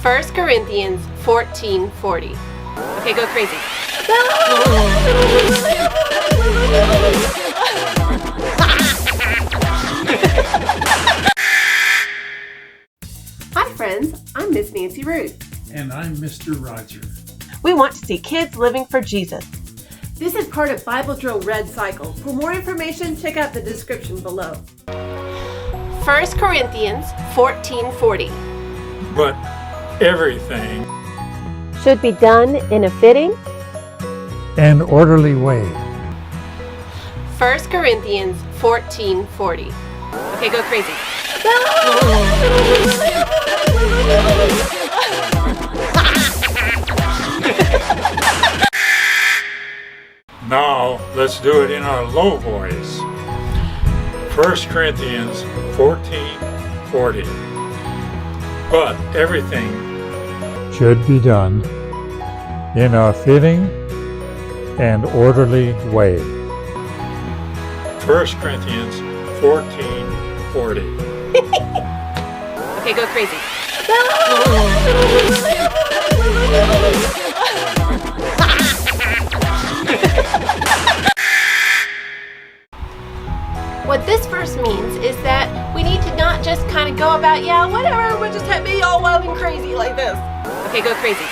1 Corinthians 14:40. Okay, go crazy. Hi friends, I'm Miss Nancy Ruth. And I'm Mr. Roger. We want to see kids living for Jesus. This is part of Bible Drill Red Cycle. For more information, check out the description below. 1 Corinthians 14:40. But everything Should be done in a fitting. an orderly way. 1 Corinthians 14:40. Okay, go crazy. Now, let's do it in our low voice. 1 Corinthians 14:40. But everything should be done in a fitting and orderly way. 1 Corinthians 14:40. Okay, go crazy. What this verse means is that we need to not just kind of go about, yeah, whatever, we'll just be all wild and crazy like this. Okay, go crazy.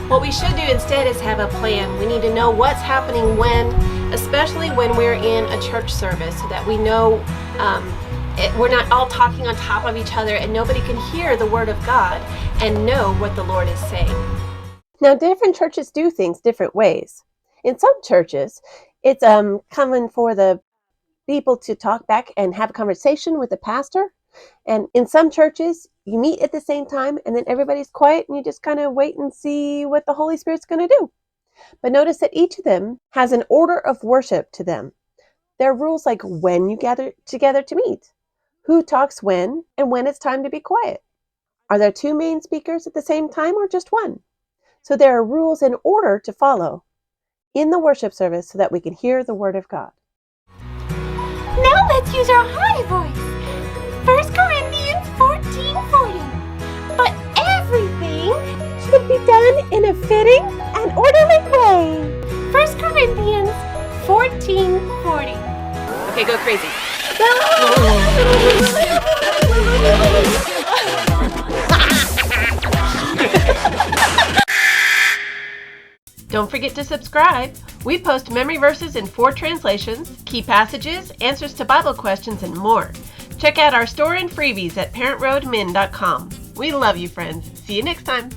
What we should do instead is have a plan. We need to know what's happening when, especially when we're in a church service, so that we know we're not all talking on top of each other and nobody can hear the Word of God and know what the Lord is saying. Now, different churches do things different ways. In some churches, it's common for the people to talk back and have a conversation with the pastor. And in some churches, you meet at the same time and then everybody's quiet and you just kind of wait and see what the Holy Spirit's going to do. But notice that each of them has an order of worship to them. There are rules like when you gather together to meet, who talks when, and when it's time to be quiet. Are there two main speakers at the same time or just one? So there are rules in order to follow in the worship service so that we can hear the Word of God. Now let's use our high voice. 1 Corinthians 14:40. But everything Should be done in a fitting and orderly way. 1 Corinthians 14:40. Okay, go crazy. Don't forget to subscribe. We post memory verses in 4 translations, key passages, answers to Bible questions, and more. Check out our store and freebies at parentroadmin.com. We love you, friends. See you next time.